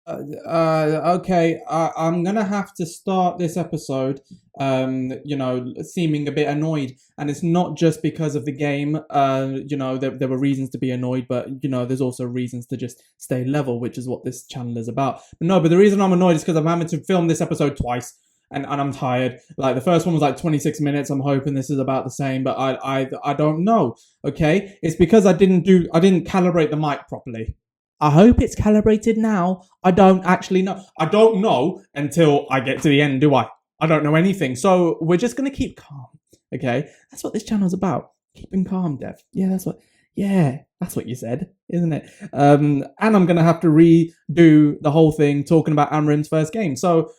Okay, I'm gonna have to start this episode, seeming a bit annoyed, and it's not just because of the game. There were reasons to be annoyed, but there's also reasons to just stay level, which is what this channel is about. But no, but the reason I'm annoyed is because I'm having to film this episode twice. And I'm tired. Like the first one was like 26 minutes. I'm hoping this is about the same, but I don't know. Okay, it's because I didn't calibrate the mic properly. I hope it's calibrated now. I don't actually know. I don't know until I get to the end, do I? I don't know anything. So we're just gonna keep calm. Okay? That's what this channel's about. Keeping calm, Dev. Yeah, that's what you said, isn't it? And I'm gonna have to redo the whole thing talking about Amorim's first game. So,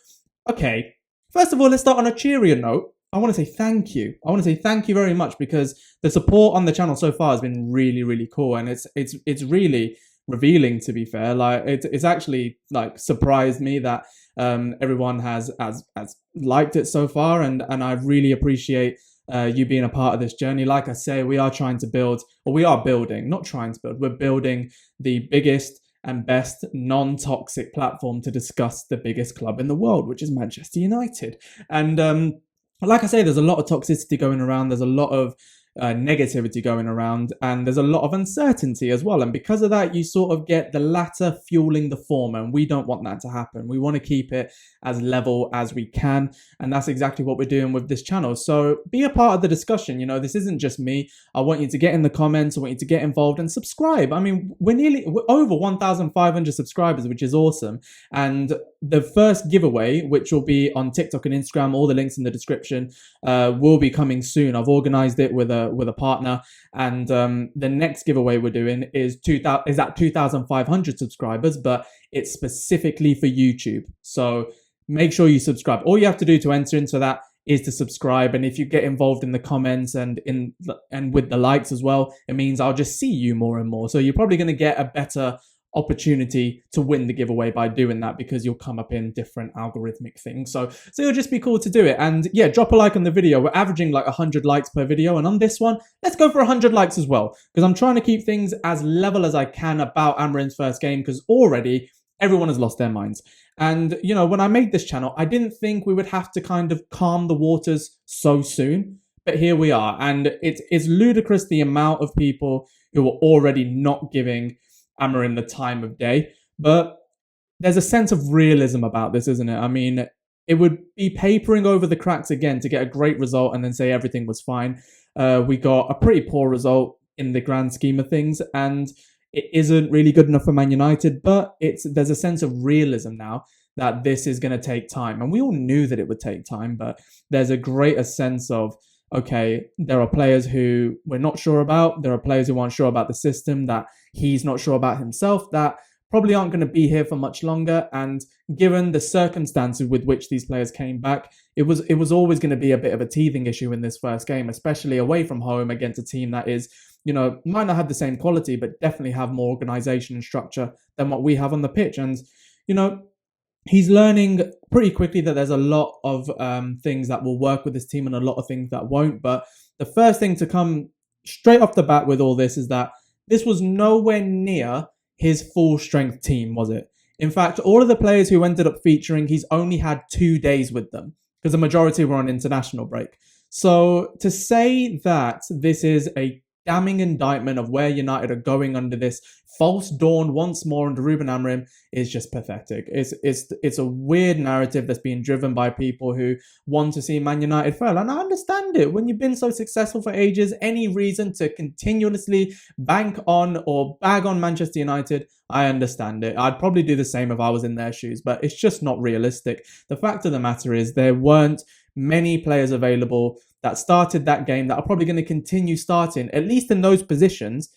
okay. First of all, let's start on a cheerier note. I want to say thank you. I want to say thank you very much because the support on the channel so far has been really, really cool, and it's really revealing, to be fair. Like it's actually like surprised me that everyone has liked it so far, and I really appreciate you being a part of this journey. Like I say, we are trying to build, or we are building, not trying to build, we're building the biggest and best non-toxic platform to discuss the biggest club in the world, which is Manchester United. And like I say, there's a lot of toxicity going around. There's a lot of negativity going around, and there's a lot of uncertainty as well. And because of that, you sort of get the latter fueling the former, and we don't want that to happen. We want to keep it as level as we can, and that's exactly what we're doing with this channel. So be a part of the discussion. This isn't just me. I want you to get in the comments. I want you to get involved and subscribe. I mean, we're over 1,500 subscribers, which is awesome. And the first giveaway, which will be on TikTok and Instagram, all the links in the description, will be coming soon. I've organized it with a partner, and the next giveaway we're doing is at 2,500 subscribers, but it's specifically for YouTube. So make sure you subscribe. All you have to do to enter into that is to subscribe, and if you get involved in the comments and with the likes as well, it means I'll just see you more and more. So you're probably going to get a better opportunity to win the giveaway by doing that, because you'll come up in different algorithmic things. So it'll just be cool to do it. And yeah, drop a like on the video. We're averaging like 100 likes per video, and on this one, let's go for 100 likes as well, because I'm trying to keep things as level as I can about Amorim's first game, because already everyone has lost their minds. And when I made this channel, I didn't think we would have to kind of calm the waters so soon, but here we are. And it's ludicrous the amount of people who are already not giving Amorim the time of day. But there's a sense of realism about this, isn't it? I mean, it would be papering over the cracks again to get a great result and then say everything was fine. We got a pretty poor result in the grand scheme of things, and it isn't really good enough for Man United, but there's a sense of realism now that this is going to take time. And we all knew that it would take time, but there's a greater sense of, okay, there are players who we're not sure about. There are players who aren't sure about the system, that he's not sure about himself, that probably aren't going to be here for much longer. And given the circumstances with which these players came back, it was always going to be a bit of a teething issue in this first game, especially away from home against a team that is, might not have the same quality, but definitely have more organization and structure than what we have on the pitch. And, he's learning pretty quickly that there's a lot of things that will work with this team and a lot of things that won't. But the first thing to come straight off the bat with all this is that this was nowhere near his full strength team, was it? In fact, all of the players who ended up featuring, he's only had 2 days with them, because the majority were on international break. So to say that this is a damning indictment of where United are going under this false dawn once more under Ruben Amorim is just pathetic. It's a weird narrative that's being driven by people who want to see Man United fail. And I understand it. When you've been so successful for ages, any reason to continuously bank on or bag on Manchester United, I understand it. I'd probably do the same if I was in their shoes, but it's just not realistic. The fact of the matter is there weren't many players available that started that game that are probably going to continue starting, at least in those positions,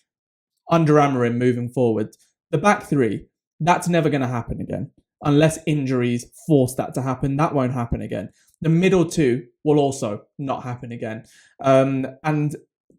under Amorim moving forward. The back three, that's never going to happen again. Unless injuries force that to happen, that won't happen again. The middle two will also not happen again. And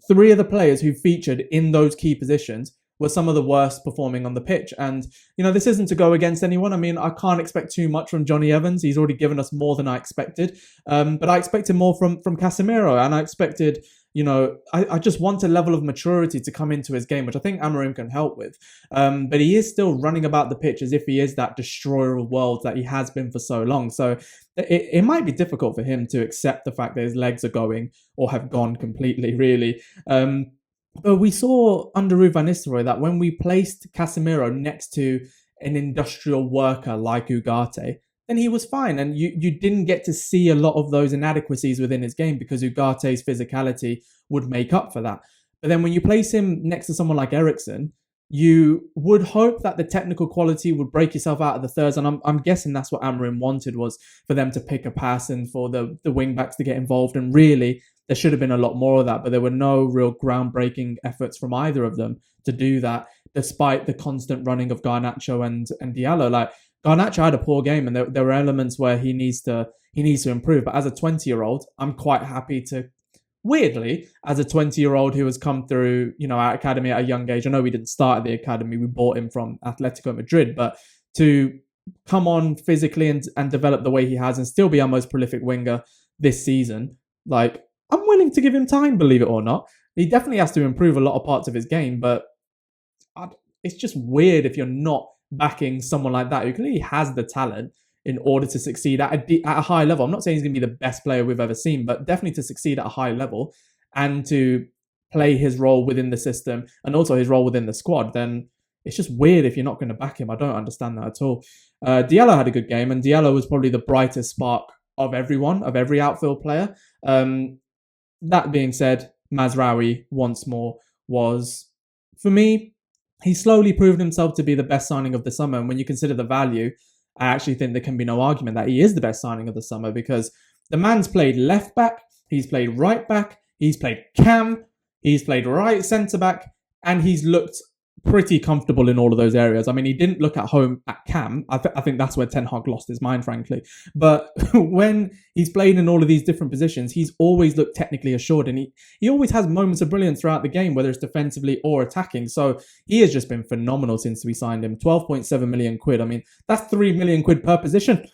3 of the players who featured in those key positions were some of the worst performing on the pitch. And, this isn't to go against anyone. I mean, I can't expect too much from Jonny Evans. He's already given us more than I expected. But I expected more from Casemiro, and I expected I just want a level of maturity to come into his game, which I think Amorim can help with. But he is still running about the pitch as if he is that destroyer of worlds that he has been for so long. So it might be difficult for him to accept the fact that his legs are going or have gone completely, really. But we saw under Ruben van Nistelrooy that when we placed Casemiro next to an industrial worker like Ugarte, then he was fine. And you didn't get to see a lot of those inadequacies within his game because Ugarte's physicality would make up for that. But then when you place him next to someone like Eriksen, you would hope that the technical quality would break yourself out of the thirds. And I'm guessing that's what Amorim wanted, was for them to pick a pass and for the wing backs to get involved. And really, there should have been a lot more of that, but there were no real groundbreaking efforts from either of them to do that, despite the constant running of Garnacho and Diallo. Like, Garnacho had a poor game, and there were elements where he needs to improve. But as a 20-year-old, I'm quite happy to, weirdly, as a 20-year-old who has come through, our academy at a young age. I know we didn't start at the academy; we bought him from Atletico Madrid, but to come on physically and develop the way he has, and still be our most prolific winger this season, like, I'm willing to give him time, believe it or not. He definitely has to improve a lot of parts of his game, but it's just weird if you're not backing someone like that who clearly has the talent in order to succeed at a high level. I'm not saying he's going to be the best player we've ever seen, but definitely to succeed at a high level and to play his role within the system and also his role within the squad, then it's just weird if you're not going to back him. I don't understand that at all. Diallo had a good game, and Diallo was probably the brightest spark of every outfield player. That being said, Mazraoui once more was, for me, he slowly proved himself to be the best signing of the summer. And when you consider the value, I actually think there can be no argument that he is the best signing of the summer, because the man's played left back, he's played right back, he's played cam, he's played right centre back, and he's looked pretty comfortable in all of those areas. I mean, he didn't look at home at cam. I think that's where Ten Hag lost his mind, frankly. But when he's played in all of these different positions, he's always looked technically assured, and he always has moments of brilliance throughout the game, whether it's defensively or attacking. So he has just been phenomenal since we signed him. 12.7 million quid. I mean, that's 3 million quid per position.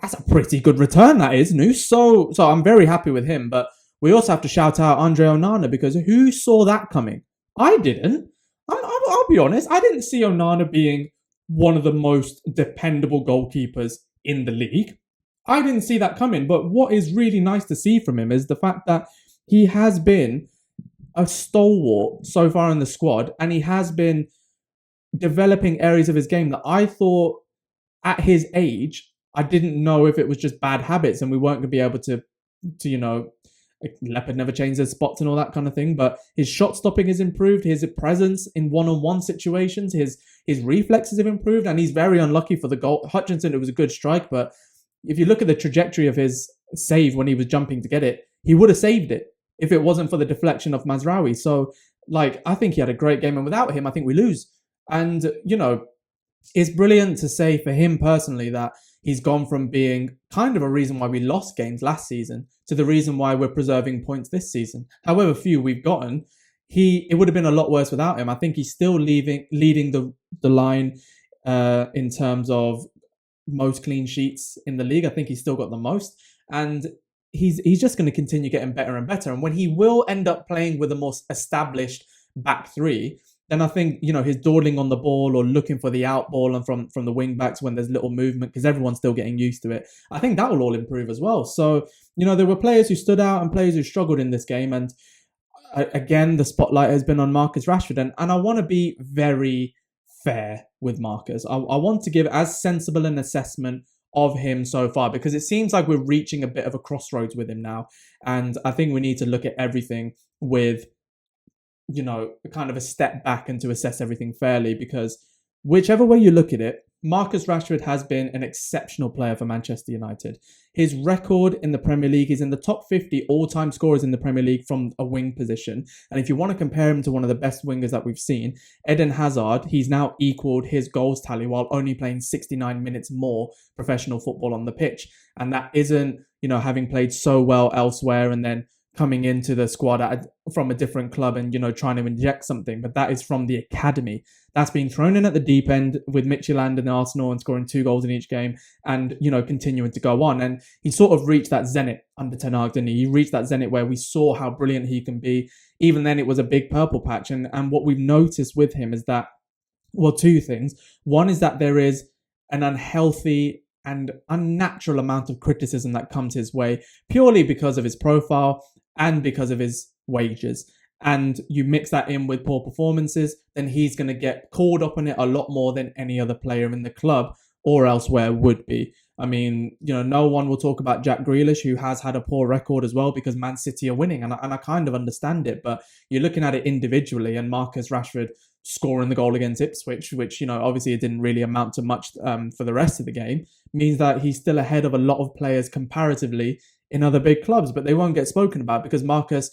That's a pretty good return, that is, Noose. So I'm very happy with him. But we also have to shout out Andre Onana, because who saw that coming? I didn't. I'll be honest, I didn't see Onana being one of the most dependable goalkeepers in the league. I didn't see that coming. But what is really nice to see from him is the fact that he has been a stalwart so far in the squad, and he has been developing areas of his game that I thought at his age, I didn't know if it was just bad habits and we weren't going to be able to Leopard never changes his spots and all that kind of thing, but his shot stopping has improved, his presence in one-on-one situations, his reflexes have improved, and he's very unlucky for the goal. Hutchinson, it was a good strike, but if you look at the trajectory of his save when he was jumping to get it, he would have saved it if it wasn't for the deflection of Mazraoui. So, I think he had a great game, and without him, I think we lose. And, it's brilliant to say for him personally that he's gone from being kind of a reason why we lost games last season to the reason why we're preserving points this season. However few we've gotten, it would have been a lot worse without him. I think he's still leading the line in terms of most clean sheets in the league. I think he's still got the most. And he's just going to continue getting better and better. And when he will end up playing with a more established back three, then I think, his dawdling on the ball or looking for the out ball and from the wing backs when there's little movement, because everyone's still getting used to it, I think that will all improve as well. So, there were players who stood out and players who struggled in this game. And again, the spotlight has been on Marcus Rashford. And I want to be very fair with Marcus. I want to give as sensible an assessment of him so far, because it seems like we're reaching a bit of a crossroads with him now. And I think we need to look at everything with kind of a step back and to assess everything fairly, because whichever way you look at it, Marcus Rashford has been an exceptional player for Manchester United. His record in the Premier League is in the top 50 all-time scorers in the Premier League from a wing position. And if you want to compare him to one of the best wingers that we've seen, Eden Hazard, he's now equaled his goals tally while only playing 69 minutes more professional football on the pitch. And that isn't, having played so well elsewhere and then coming into the squad from a different club and, trying to inject something, but that is from the academy. That's being thrown in at the deep end with Midtjylland and Arsenal and scoring 2 goals in each game and, continuing to go on. And he sort of reached that zenith under Ten Hag, didn't he? He reached that zenith where we saw how brilliant he can be. Even then, it was a big purple patch. And what we've noticed with him is that, well, 2 things. One is that there is an unhealthy and unnatural amount of criticism that comes his way purely because of his profile and because of his wages. And you mix that in with poor performances, then he's going to get called up on it a lot more than any other player in the club or elsewhere would be. I mean, no one will talk about Jack Grealish, who has had a poor record as well because Man City are winning. And I kind of understand it, but you're looking at it individually, and Marcus Rashford scoring the goal against Ipswich, which, obviously it didn't really amount to much for the rest of the game, means that he's still ahead of a lot of players comparatively in other big clubs, but they won't get spoken about because Marcus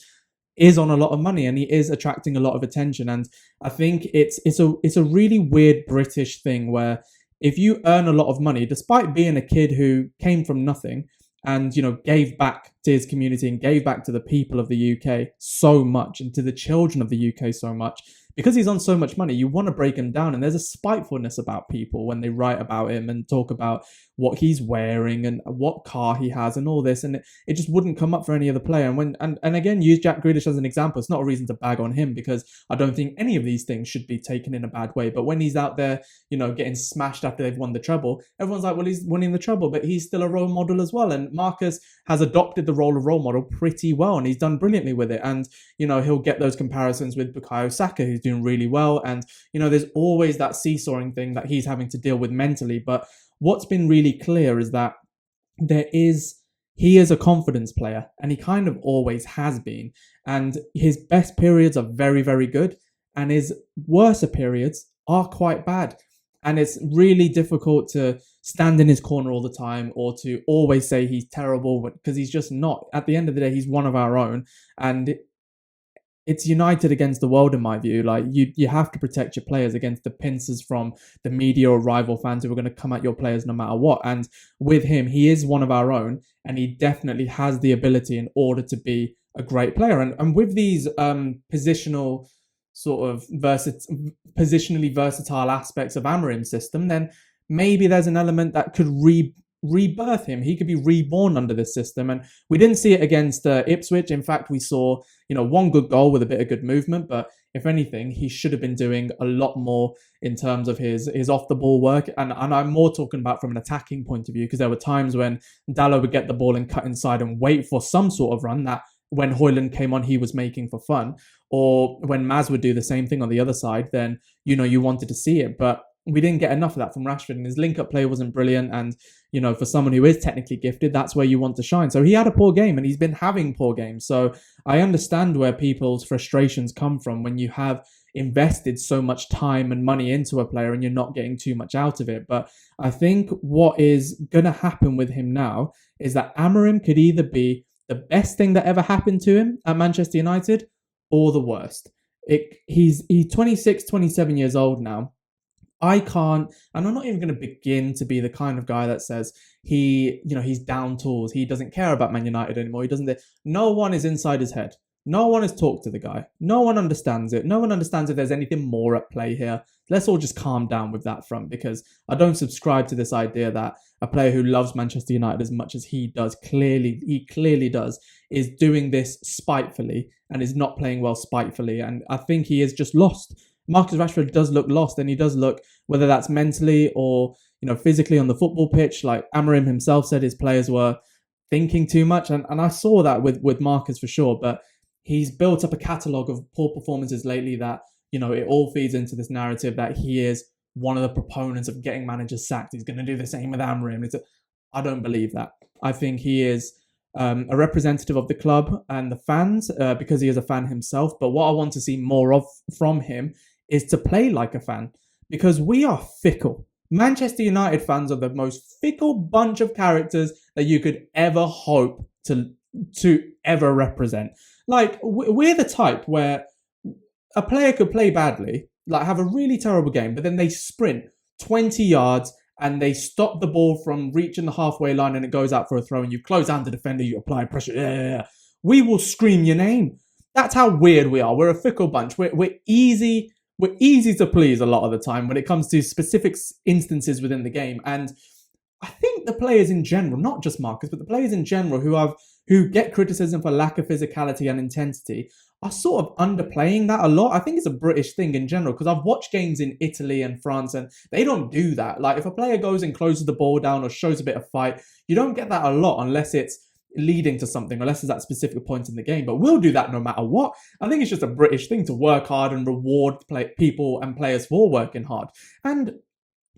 is on a lot of money and he is attracting a lot of attention. And I think it's a really weird British thing where if you earn a lot of money, despite being a kid who came from nothing and, gave back to his community and gave back to the people of the UK so much and to the children of the UK so much, because he's on so much money, you want to break him down. And there's a spitefulness about people when they write about him and talk about what he's wearing and what car he has and all this. And it just wouldn't come up for any other player. And again, use Jack Grealish as an example. It's not a reason to bag on him because I don't think any of these things should be taken in a bad way. But when he's out there, getting smashed after they've won the treble, everyone's like, well, he's winning the treble, but he's still a role model as well. And Marcus has adopted the role of role model pretty well, and he's done brilliantly with it. And, he'll get those comparisons with Bukayo Saka, who's doing really well. And, there's always that seesawing thing that he's having to deal with mentally. But what's been really clear is that he is a confidence player, and he kind of always has been. And his best periods are very, very good, and his worser periods are quite bad. And it's really difficult to stand in his corner all the time or to always say he's terrible because he's just not. At the end of the day, he's one of our own. And it's United against the world, in my view. Like, you have to protect your players against the pincers from the media or rival fans who are going to come at your players no matter what. And with him, he is one of our own, and he definitely has the ability in order to be a great player. And with these positional sort of positionally versatile aspects of Amorim's system, then maybe there's an element that could rebirth him. He could be reborn under this system. And we didn't see it against Ipswich. In fact, we saw, one good goal with a bit of good movement. But if anything, he should have been doing a lot more in terms of his off the ball work. And I'm more talking about from an attacking point of view, because there were times when Dalot would get the ball and cut inside and wait for some sort of run that when Højlund came on, he was making for fun. Or when Maz would do the same thing on the other side, then, you wanted to see it. But we didn't get enough of that from Rashford, and his link-up play wasn't brilliant. And, for someone who is technically gifted, that's where you want to shine. So he had a poor game, and he's been having poor games. So I understand where people's frustrations come from when you have invested so much time and money into a player and you're not getting too much out of it. But I think what is going to happen with him now is that Amorim could either be the best thing that ever happened to him at Manchester United or the worst. He's 26, 27 years old now. I can't, and I'm not even going to begin to be the kind of guy that says he's down tools. He doesn't care about Man United anymore. No one is inside his head. No one has talked to the guy. No one understands it. No one understands if there's anything more at play here. Let's all just calm down with that front, because I don't subscribe to this idea that a player who loves Manchester United as much as he clearly does, is doing this spitefully and is not playing well spitefully. And I think he is just lost. Marcus Rashford does look lost, and he does look, whether that's mentally or, physically on the football pitch, like Amorim himself said his players were thinking too much. And I saw that with Marcus for sure, but he's built up a catalogue of poor performances lately that, it all feeds into this narrative that he is one of the proponents of getting managers sacked. He's going to do the same with Amorim. I don't believe that. I think he is a representative of the club and the fans because he is a fan himself. But what I want to see more of from him is to play like a fan, because we are fickle. Manchester United fans are the most fickle bunch of characters that you could ever hope to ever represent. Like, we're the type where a player could play badly, like have a really terrible game, but then they sprint 20 yards and they stop the ball from reaching the halfway line and it goes out for a throw, and you close down the defender, you apply pressure. Yeah. we will scream your name. That's how weird we are. We're a fickle bunch. We're easy. We're easy to please a lot of the time when it comes to specific instances within the game. And I think the players in general, not just Marcus, but the players in general who get criticism for lack of physicality and intensity are sort of underplaying that a lot. I think it's a British thing in general, because I've watched games in Italy and France and they don't do that. Like, if a player goes and closes the ball down or shows a bit of fight, you don't get that a lot unless it's leading to something, unless it's at specific points in the game. But we'll do that no matter what. I think it's just a British thing to work hard and reward people and players for working hard. And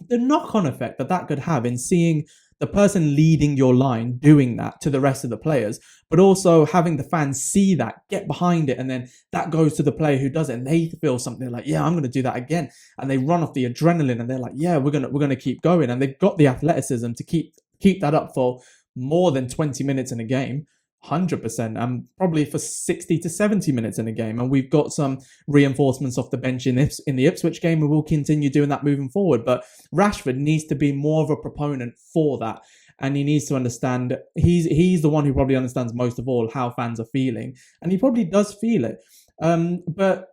the knock-on effect that could have in seeing the person leading your line doing that to the rest of the players, but also having the fans see that, get behind it, and then that goes to the player who does it, and they feel something like, yeah, I'm going to do that again, and they run off the adrenaline, and they're like, yeah, we're gonna keep going, and they've got the athleticism to keep that up for more than 20 minutes in a game. 100%, and probably for 60 to 70 minutes in a game. And we've got some reinforcements off the bench in the Ipswich game, and we'll continue doing that moving forward. But Rashford needs to be more of a proponent for that, and he needs to understand, he's the one who probably understands most of all how fans are feeling, and he probably does feel it. But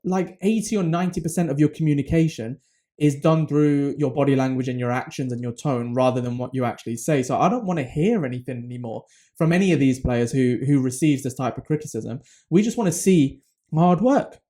like 80 or 90% of your communication is done through your body language and your actions and your tone rather than what you actually say. So I don't want to hear anything anymore from any of these players who receives this type of criticism. We just want to see hard work.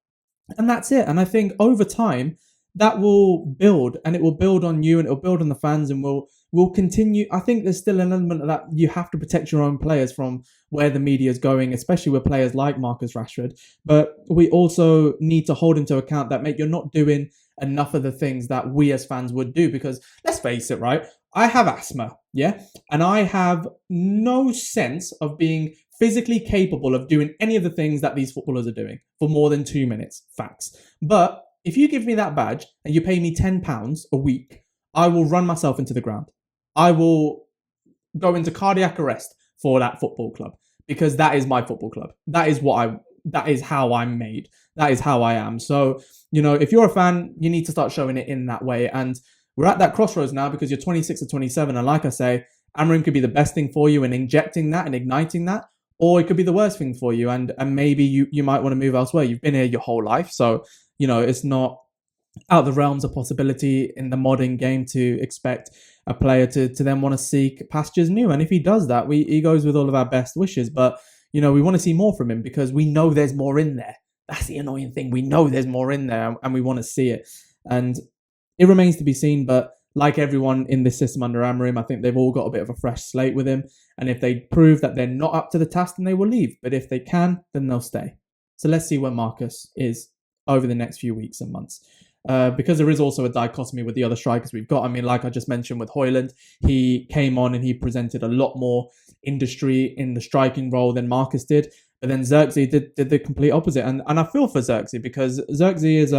And that's it. And I think over time, that will build, and it will build on you, and it will build on the fans, and we'll continue. I think there's still an element of that. You have to protect your own players from where the media is going, especially with players like Marcus Rashford. But we also need to hold into account that, mate, you're not doing enough of the things that we as fans would do, because let's face it, right? I have asthma, yeah? And I have no sense of being physically capable of doing any of the things that these footballers are doing for more than 2 minutes. Facts. But if you give me that badge and you pay me £10 a week, I will run myself into the ground. I will go into cardiac arrest for that football club, because that is my football club. That is how I'm made. That is how I am. So, if you're a fan, you need to start showing it in that way. And we're at that crossroads now, because you're 26 or 27. And like I say, Amorim could be the best thing for you in injecting that and igniting that, or it could be the worst thing for you. And maybe you might want to move elsewhere. You've been here your whole life. So, it's not out of the realms of possibility in the modern game to expect a player to then want to seek pastures new. And if he does that, he goes with all of our best wishes. But, we want to see more from him, because we know there's more in there. That's the annoying thing. We know there's more in there, and we want to see it. And it remains to be seen. But like everyone in this system under Amorim, I think they've all got a bit of a fresh slate with him. And if they prove that they're not up to the task, then they will leave. But if they can, then they'll stay. So let's see where Marcus is over the next few weeks and months. Because there is also a dichotomy with the other strikers we've got. I mean, like I just mentioned with Højlund, he came on and he presented a lot more industry in the striking role than Marcus did. But then Xerxes did the complete opposite. And I feel for Xerxes, because Xerxes is,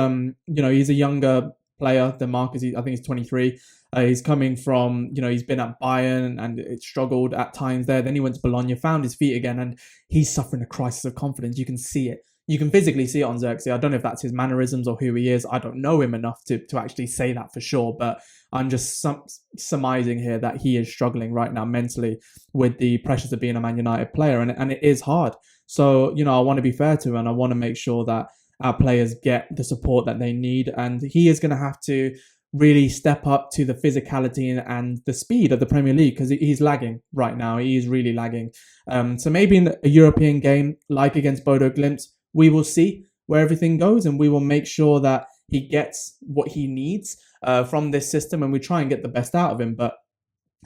he's a younger player than Marcus. I think he's 23. He's coming from, he's been at Bayern and it struggled at times there. Then he went to Bologna, found his feet again, and he's suffering a crisis of confidence. You can see it. You can physically see it on Xerxes. I don't know if that's his mannerisms or who he is. I don't know him enough to actually say that for sure. But I'm just surmising here that he is struggling right now mentally with the pressures of being a Man United player. And it is hard. So, I want to be fair to him, and I want to make sure that our players get the support that they need. And he is going to have to really step up to the physicality and the speed of the Premier League, because he's lagging right now. He is really lagging. So maybe in a European game, like against Bodo Glimt, we will see where everything goes, and we will make sure that he gets what he needs from this system, and we try and get the best out of him. But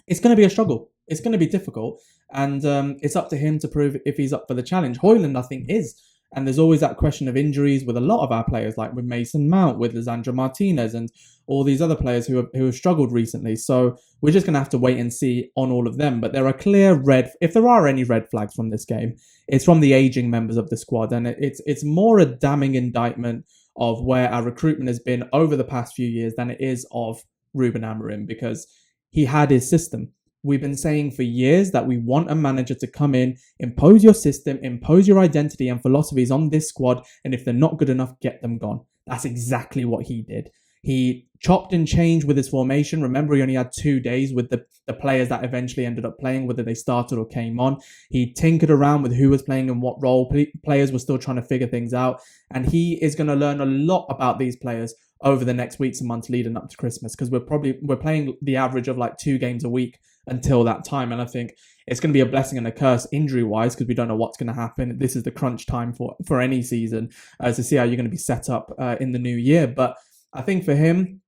it's going to be a struggle. It's going to be difficult, and it's up to him to prove if he's up for the challenge. Højlund, I think, is. And there's always that question of injuries with a lot of our players, like with Mason Mount, with Lisandro Martinez, and all these other players who have struggled recently. So we're just going to have to wait and see on all of them. But there are clear if there are any red flags from this game, it's from the aging members of the squad. And it's more a damning indictment of where our recruitment has been over the past few years than it is of Ruben Amorim, because he had his system. We've been saying for years that we want a manager to come in, impose your system, impose your identity and philosophies on this squad, and if they're not good enough, get them gone. That's exactly what he did. He chopped and changed with his formation. Remember, he only had 2 days with the players that eventually ended up playing, whether they started or came on. He tinkered around with who was playing in what role. Players were still trying to figure things out. And he is going to learn a lot about these players over the next weeks and months leading up to Christmas, because we're playing the average of like 2 games a week until that time. And I think it's going to be a blessing and a curse injury-wise, because we don't know what's going to happen. This is the crunch time for any season to see how you're going to be set up in the new year. But I think for him,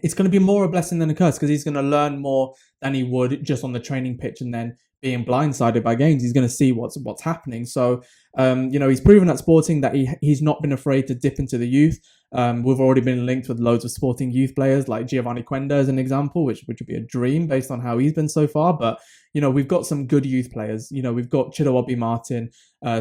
it's going to be more a blessing than a curse, because he's going to learn more than he would just on the training pitch and then being blindsided by games. He's going to see what's happening. So, he's proven at Sporting that he's not been afraid to dip into the youth. We've already been linked with loads of Sporting youth players like Giovanni Quenda as an example, which would be a dream based on how he's been so far. But, we've got some good youth players. We've got Chidowabi Martin,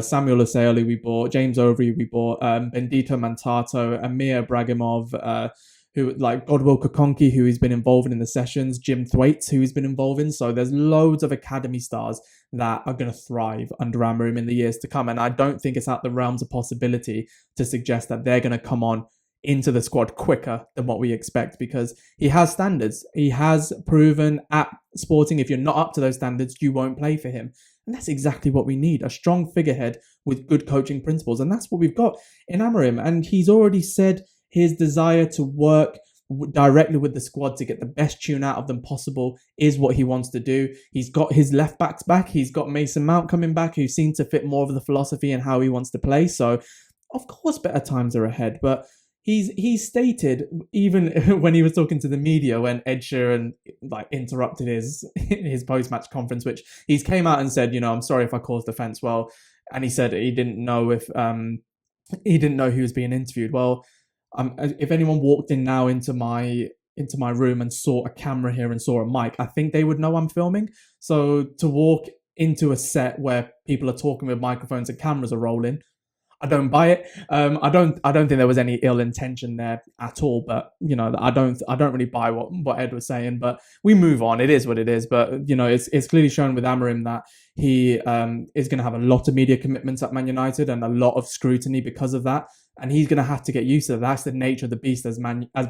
Samuel Oseoli we bought, James Overy we bought, Bendito Mantato, Amir Bragimov, who like Godwill Kokonki, who has been involved in the sessions, Jim Thwaites, who has been involved in. So there's loads of academy stars that are going to thrive under Amorim in the years to come. And I don't think it's out the realms of possibility to suggest that they're going to come on into the squad quicker than what we expect, because he has standards. He has proven at Sporting, if you're not up to those standards, you won't play for him. And that's exactly what we need, a strong figurehead with good coaching principles. And that's what we've got in Amorim. And he's already said his desire to work directly with the squad to get the best tune out of them possible is what he wants to do. He's got his left backs back. He's got Mason Mount coming back, who seems to fit more of the philosophy and how he wants to play. So, of course, better times are ahead. But he's stated, even when he was talking to the media when Ed Sheeran interrupted his post-match conference, which he's came out and said, I'm sorry if I caused offence. Well, and he said he didn't know if he was being interviewed. Well, if anyone walked in now into my room and saw a camera here and saw a mic, I think they would know I'm filming. So to walk into a set where people are talking with microphones and cameras are rolling, I don't buy it. I don't think there was any ill intention there at all. But I don't really buy what Ed was saying. But we move on. It is what it is. But it's clearly shown with Amorim that he is going to have a lot of media commitments at Man United and a lot of scrutiny because of that. And he's going to have to get used to that. That's the nature of the beast as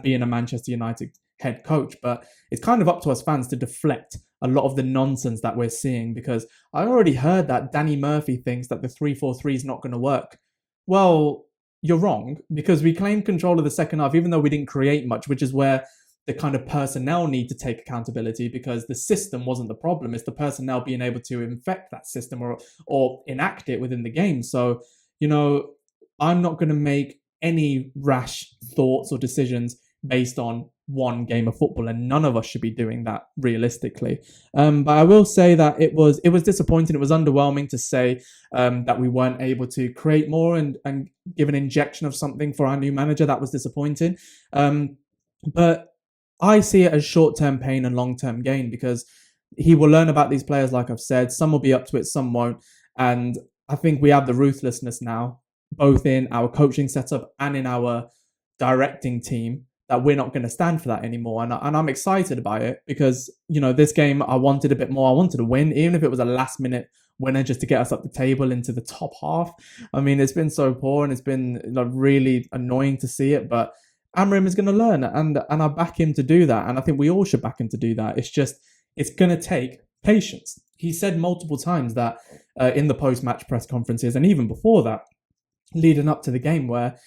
being a Manchester United head coach. But it's kind of up to us fans to deflect a lot of the nonsense that we're seeing, because I already heard that Danny Murphy thinks that the 3-4-3 is not going to work. Well, you're wrong, because we claimed control of the second half, even though we didn't create much, which is where the kind of personnel need to take accountability, because the system wasn't the problem. It's the personnel being able to infect that system or enact it within the game. So, I'm not going to make any rash thoughts or decisions based on one game of football, and none of us should be doing that realistically. But I will say that it was disappointing. It was underwhelming to say that we weren't able to create more and give an injection of something for our new manager. That was disappointing. But I see it as short-term pain and long-term gain, because he will learn about these players, like I've said. Some will be up to it, some won't. And I think we have the ruthlessness now, both in our coaching setup and in our directing team, that we're not going to stand for that anymore. And I'm excited about it, because, this game, I wanted a bit more. I wanted to win, even if it was a last-minute winner just to get us up the table into the top half. I mean, it's been so poor and it's been really annoying to see it. But Amorim is going to learn, and I back him to do that. And I think we all should back him to do that. It's just, it's going to take patience. He said multiple times that in the post-match press conferences, and even before that, leading up to the game, where,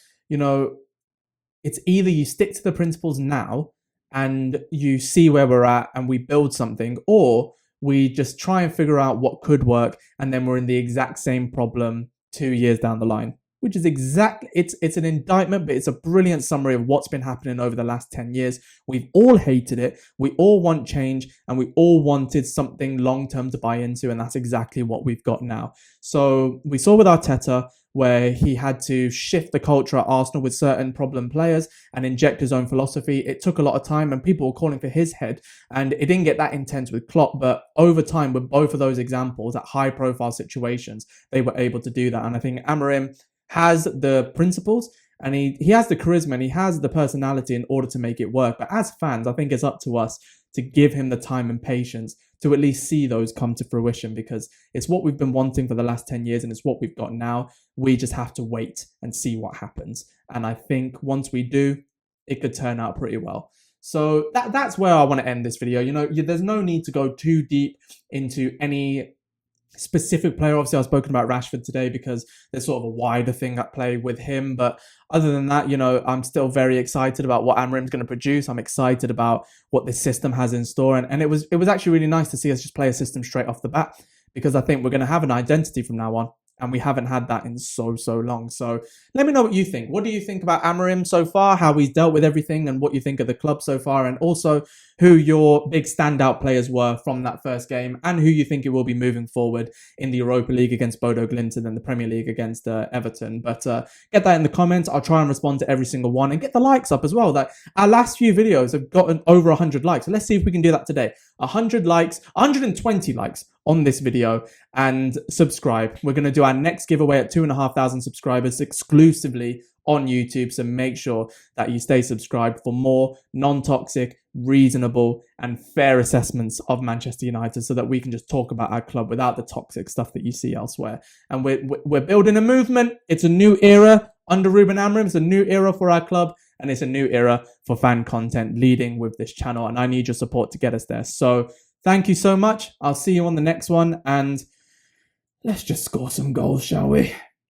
it's either you stick to the principles now and you see where we're at and we build something, or we just try and figure out what could work, and then we're in the exact same problem 2 years down the line, which is it's an indictment, but it's a brilliant summary of what's been happening over the last 10 years. We've all hated it. We all want change, and we all wanted something long-term to buy into, and that's exactly what we've got now. So we saw with Arteta, where he had to shift the culture at Arsenal with certain problem players and inject his own philosophy. It took a lot of time, and people were calling for his head, and it didn't get that intense with Klopp. But over time, with both of those examples at high-profile situations, they were able to do that. And I think Amorim has the principles, and he has the charisma, and he has the personality in order to make it work. But as fans, I think it's up to us to give him the time and patience to at least see those come to fruition, because it's what we've been wanting for the last 10 years and it's what we've got now. We just have to wait and see what happens. And I think once we do, it could turn out pretty well. So that's where I want to end this video. You know, there's no need to go too deep into any specific player. Obviously, I've spoken about Rashford today because there's sort of a wider thing at play with him. But other than that, you know, I'm still very excited about what Amorim's going to produce. I'm excited about what this system has in store. And it was actually really nice to see us just play a system straight off the bat, because I think we're going to have an identity from now on. And we haven't had that in so long. So let me know what you think. What do you think about Amorim so far, how he's dealt with everything, and what you think of the club so far, and also who your big standout players were from that first game, and who you think it will be moving forward in the Europa League against Bodo Glimt and then the Premier League against Everton. But get that in the comments. I'll try and respond to every single one, and get the likes up as well. That our last few videos have gotten over 100 likes. So let's see if we can do that today. 100 likes, 120 likes on this video, and subscribe. We're going to do our next giveaway at 2,500 subscribers exclusively on YouTube. So make sure that you stay subscribed for more non-toxic, reasonable and fair assessments of Manchester United, so that we can just talk about our club without the toxic stuff that you see elsewhere. And we're building a movement. It's a new era under Ruben Amorim. It's a new era for our club, and it's a new era for fan content leading with this channel. And I need your support to get us there. So thank you so much. I'll see you on the next one, and let's just score some goals, shall we?